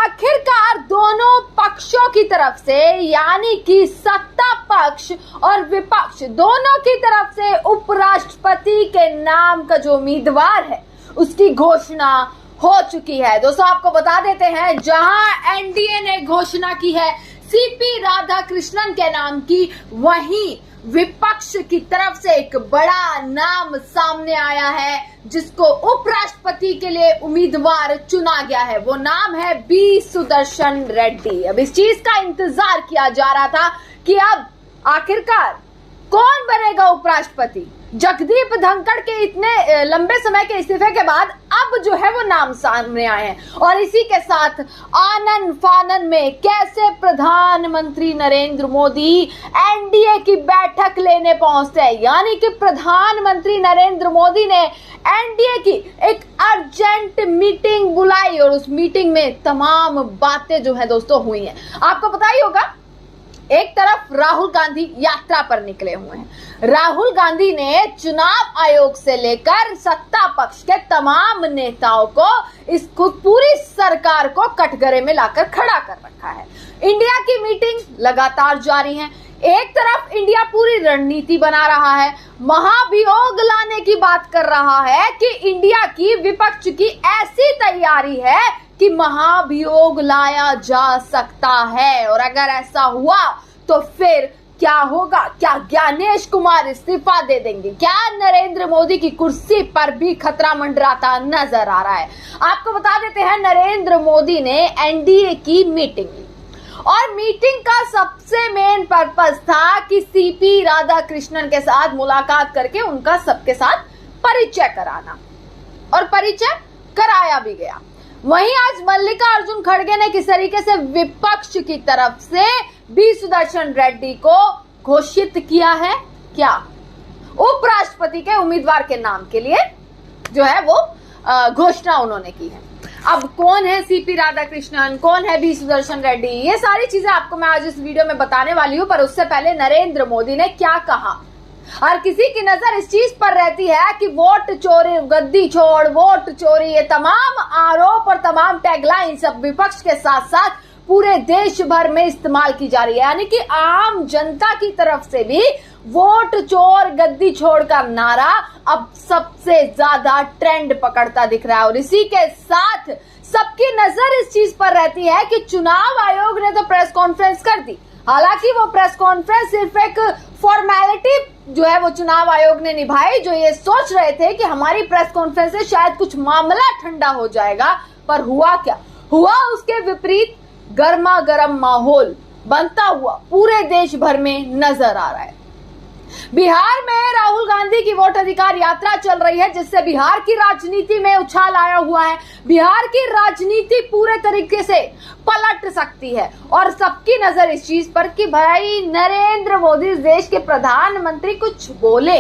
आखिरकार दोनों पक्षों की तरफ से यानी कि सत्ता पक्ष और विपक्ष दोनों की तरफ से उपराष्ट्रपति के नाम का जो उम्मीदवार है उसकी घोषणा हो चुकी है। दोस्तों आपको बता देते हैं, जहां एनडीए ने घोषणा की है सीपी राधाकृष्णन के नाम की, वहीं विपक्ष की तरफ से एक बड़ा नाम सामने आया है जिसको उपराष्ट्रपति के लिए उम्मीदवार चुना गया है। वो नाम है बी सुदर्शन रेड्डी। अब इस चीज का इंतजार किया जा रहा था कि अब आखिरकार कौन बनेगा उपराष्ट्रपति। जगदीप धनखड़ के इतने लंबे समय के इस्तीफे के बाद अब जो है वो नाम सामने आए हैं और इसी के साथ आनन फानन में कैसे प्रधानमंत्री नरेंद्र मोदी एनडीए की बैठक लेने पहुंचते हैं, यानी कि प्रधानमंत्री नरेंद्र मोदी ने एनडीए की एक अर्जेंट मीटिंग बुलाई और उस मीटिंग में तमाम बातें जो है दोस्तों हुई हैं। आपको पता ही होगा, एक तरफ राहुल गांधी यात्रा पर निकले हुए हैं। राहुल गांधी ने चुनाव आयोग से लेकर सत्ता पक्ष के तमाम नेताओं को इसको पूरी सरकार को कटघरे में लाकर खड़ा कर रखा है। इंडिया की मीटिंग लगातार जारी है। एक तरफ इंडिया पूरी रणनीति बना रहा है, महाभियोग लाने की बात कर रहा है कि इंडिया की विपक्ष की ऐसी तैयारी है कि महाभियोग लाया जा सकता है और अगर ऐसा हुआ तो फिर क्या होगा? क्या ज्ञानेश कुमार इस्तीफा दे देंगे? क्या नरेंद्र मोदी की कुर्सी पर भी खतरा मंडराता नजर आ रहा है? आपको बता देते हैं, नरेंद्र मोदी ने एनडीए की मीटिंग ली और मीटिंग का सबसे मेन पर्पस था कि सीपी राधाकृष्णन के साथ मुलाकात करके उनका सबके साथ परिचय कराना और परिचय कराया भी गया। वहीं आज मल्लिकार्जुन खड़गे ने किस तरीके से विपक्ष की तरफ से बी सुदर्शन रेड्डी को घोषित किया है, क्या उपराष्ट्रपति के उम्मीदवार के नाम के लिए जो है वो घोषणा उन्होंने की है। अब कौन है सीपी राधाकृष्णन, कौन है बी सुदर्शन रेड्डी, ये सारी चीजें आपको मैं आज इस वीडियो में बताने वाली हूं। पर उससे पहले नरेंद्र मोदी ने क्या कहा, हर किसी की नजर इस चीज पर रहती है कि वोट चोरी, गद्दी छोड़, वोट चोरी, ये तमाम आरोप और तमाम टैगलाइन सब विपक्ष के साथ साथ पूरे देश भर में इस्तेमाल की जा रही है। यानी कि आम जनता की तरफ से भी वोट चोर, गद्दी छोड़ का नारा अब सबसे ज्यादा ट्रेंड पकड़ता दिख रहा है और इसी के साथ सबकी नजर इस चीज पर रहती है कि चुनाव आयोग ने तो प्रेस कॉन्फ्रेंस कर दी। हालांकि वो प्रेस कॉन्फ्रेंस सिर्फ एक फॉर्मेलिटी जो है वो चुनाव आयोग ने निभाई, जो ये सोच रहे थे कि हमारी प्रेस कॉन्फ्रेंस से शायद कुछ मामला ठंडा हो जाएगा। पर हुआ क्या? हुआ उसके विपरीत गर्मा गर्म माहौल बनता हुआ पूरे देश भर में नजर आ रहा है। बिहार में राहुल गांधी की वोट अधिकार यात्रा चल रही है जिससे बिहार की राजनीति में उछाल आया हुआ है। बिहार की राजनीति पूरे तरीके से पलट सकती है और सबकी नजर इस चीज पर कि भाई नरेंद्र मोदी इस देश के प्रधानमंत्री कुछ बोले,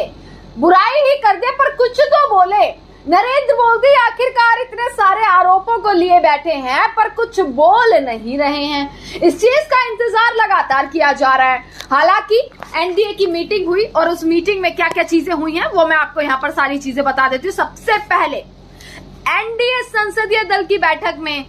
बुराई ही कर दे पर कुछ तो बोले। नरेंद्र मोदी आखिरकार इतने सारे आरोपों को लिए बैठे हैं पर कुछ बोल नहीं रहे हैं। इस चीज का इंतजार लगातार किया जा रहा है। हालांकि एनडीए की मीटिंग हुई और उस मीटिंग में क्या क्या चीजें हुई हैं वो मैं आपको यहाँ पर सारी चीजें बता देती हूँ। सबसे पहले एनडीए संसदीय दल की बैठक में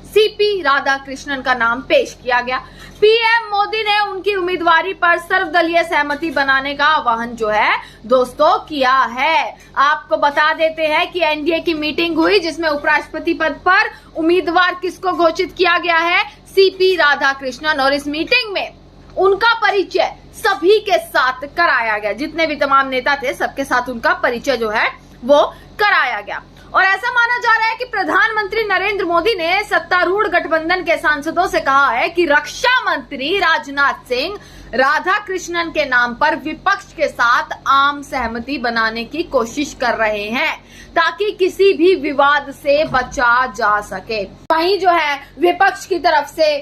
सीपी राधाकृष्णन का नाम पेश किया गया। पीएम मोदी ने उनकी उम्मीदवारी पर सर्वदलीय सहमति बनाने का आह्वान जो है दोस्तों किया है। आपको बता देते हैं कि एनडीए की मीटिंग हुई जिसमें उपराष्ट्रपति पद पर उम्मीदवार किसको घोषित किया गया है, सीपी राधाकृष्णन, और इस मीटिंग में उनका परिचय सभी के साथ कराया गया। जितने भी तमाम नेता थे सबके साथ उनका परिचय जो है वो कराया गया और ऐसा माना जा रहा है कि प्रधानमंत्री नरेंद्र मोदी ने सत्तारूढ़ गठबंधन के सांसदों से कहा है कि रक्षा मंत्री राजनाथ सिंह राधाकृष्णन के नाम पर विपक्ष के साथ आम सहमति बनाने की कोशिश कर रहे हैं ताकि किसी भी विवाद से बचा जा सके। वहीं जो है विपक्ष की तरफ से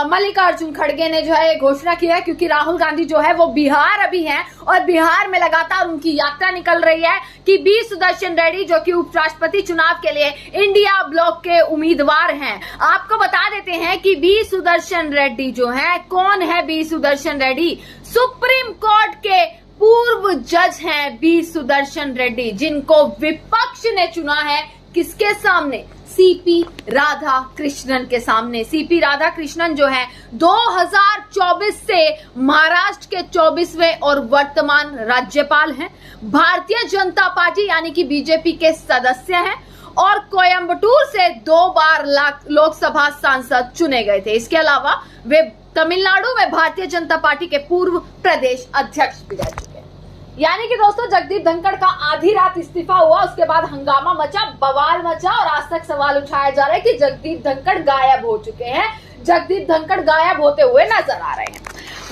मल्लिकार्जुन खड़गे ने जो है घोषणा की है, क्योंकि राहुल गांधी जो है वो बिहार अभी हैं और बिहार में लगातार उनकी यात्रा निकल रही है कि बी सुदर्शन रेड्डी जो कि उपराष्ट्रपति चुनाव के लिए इंडिया ब्लॉक के उम्मीदवार हैं। आपको बता देते हैं कि बी सुदर्शन रेड्डी जो है, कौन है B Sudarshan Reddy? Supreme court के पूर्व जज हैं बी सुदर्शन रेड्डी, जिनको विपक्ष ने चुना है किसके सामने? सीपी राधा कृष्णन के सामने। सीपी राधा कृष्णन जो है 2024 से महाराष्ट्र के 24वें और वर्तमान राज्यपाल हैं, भारतीय जनता पार्टी यानी कि बीजेपी के सदस्य हैं और कोयंबटूर से 2 बार लोकसभा सांसद चुने गए थे। इसके अलावा वे तमिलनाडु में भारतीय जनता पार्टी के पूर्व प्रदेश अध्यक्ष भी रह चुके हैं। यानी कि दोस्तों जगदीप धनखड़ का आधी रात इस्तीफा हुआ, उसके बाद हंगामा मचा, बवाल मचा और आज तक सवाल उठाया जा रहा है कि जगदीप धनखड़ गायब हो चुके हैं, जगदीप धनखड़ गायब होते हुए नजर आ रहे हैं।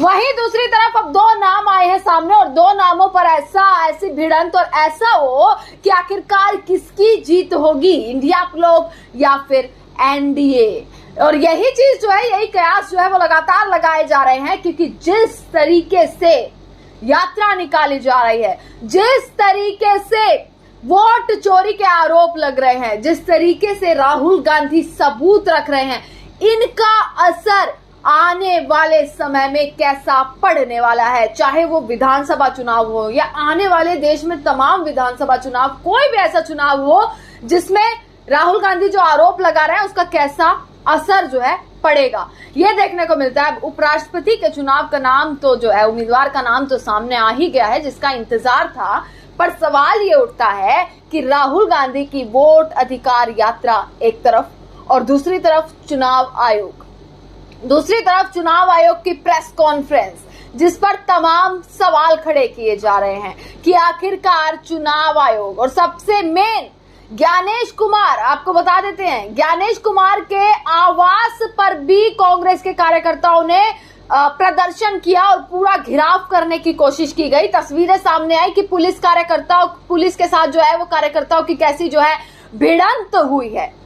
वहीं दूसरी तरफ अब 2 नाम आए हैं सामने और 2 नामों पर ऐसी भिड़ंत और ऐसा हो कि आखिरकार किसकी जीत होगी, इंडिया लोग या फिर एनडीए। और यही चीज जो है, यही कयास जो है वो लगातार लगाए जा रहे हैं, क्योंकि जिस तरीके से यात्रा निकाली जा रही है, जिस तरीके से वोट चोरी के आरोप लग रहे हैं, जिस तरीके से राहुल गांधी सबूत रख रहे हैं, इनका असर आने वाले समय में कैसा पड़ने वाला है, चाहे वो विधानसभा चुनाव हो या आने वाले देश में तमाम विधानसभा चुनाव, कोई भी ऐसा चुनाव हो जिसमें राहुल गांधी जो आरोप लगा रहे हैं उसका कैसा असर जो है पड़ेगा, ये देखने को मिलता है। उपराष्ट्रपति के चुनाव का नाम तो जो है, उम्मीदवार का नाम तो सामने आ ही गया है, जिसका इंतजार था, पर सवाल ये उठता है कि राहुल गांधी की वोट अधिकार यात्रा एक तरफ और दूसरी तरफ चुनाव आयोग की प्रेस कॉन्फ्रेंस, जिस पर तमाम सवाल खड़े किए जा रहे हैं कि आखिरकार चुनाव आयोग और सबसे मेन ज्ञानेश कुमार, आपको बता देते हैं, ज्ञानेश कुमार के आवास पर भी कांग्रेस के कार्यकर्ताओं ने प्रदर्शन किया और पूरा घेराव करने की कोशिश की गई। तस्वीरें सामने आई कि पुलिस के साथ जो है वो कार्यकर्ताओं की कैसी जो है भिड़ंत हुई है।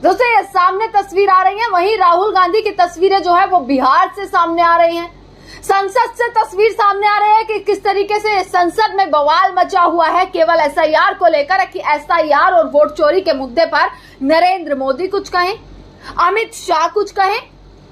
दोस्तों ये सामने तस्वीर आ रही है, वहीं राहुल गांधी की तस्वीरें जो है वो बिहार से सामने आ रही हैं। संसद से तस्वीर सामने आ रही है कि किस तरीके से संसद में बवाल मचा हुआ है केवल एसआईआर को लेकर, कि एसआईआर और वोट चोरी के मुद्दे पर नरेंद्र मोदी कुछ कहें, अमित शाह कुछ कहें,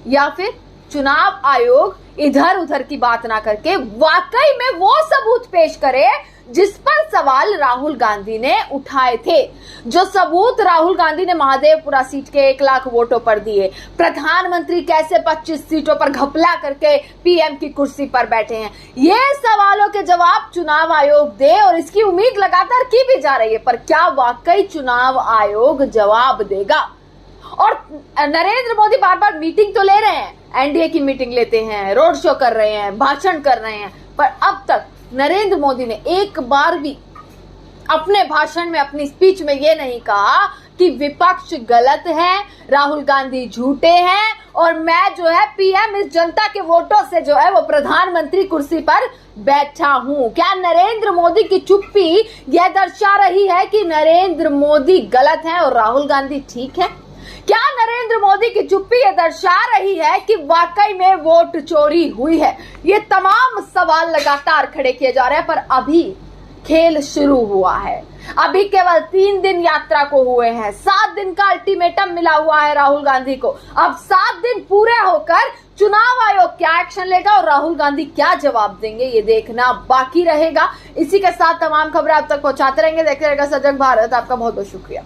या फिर चुनाव आयोग इधर उधर की बात ना करके वाकई में वो सबूत पेश करे जिस पर सवाल राहुल गांधी ने उठाए थे। जो सबूत राहुल गांधी ने महादेवपुरा सीट के 1 लाख वोटों पर दिए, प्रधानमंत्री कैसे 25 सीटों पर घपला करके पीएम की कुर्सी पर बैठे हैं, ये सवालों के जवाब चुनाव आयोग दे और इसकी उम्मीद लगातार की भी जा रही है। पर क्या वाकई चुनाव आयोग जवाब देगा? और नरेंद्र मोदी बार बार मीटिंग तो ले रहे हैं, एनडीए की मीटिंग लेते हैं, रोड शो कर रहे हैं, भाषण कर रहे हैं, पर अब तक नरेंद्र मोदी ने एक बार भी अपने भाषण में, अपनी स्पीच में ये नहीं कहा कि विपक्ष गलत है, राहुल गांधी झूठे हैं और मैं जो है पीएम इस जनता के वोटों से जो है वो प्रधानमंत्री कुर्सी पर बैठा हूं। क्या नरेंद्र मोदी की चुप्पी यह दर्शा रही है कि नरेंद्र मोदी गलत हैं और राहुल गांधी ठीक है? क्या नरेंद्र मोदी की चुप्पी ये दर्शा रही है कि वाकई में वोट चोरी हुई है? ये तमाम सवाल लगातार खड़े किए जा रहे हैं, पर अभी खेल शुरू हुआ है। अभी केवल 3 दिन यात्रा को हुए हैं, 7 दिन का अल्टीमेटम मिला हुआ है राहुल गांधी को। अब 7 दिन पूरे होकर चुनाव आयोग क्या एक्शन लेगा और राहुल गांधी क्या जवाब देंगे, ये देखना बाकी रहेगा। इसी के साथ तमाम खबरें आप तक पहुंचाते रहेंगे। देखते रहेगा सजग भारत। आपका बहुत बहुत शुक्रिया।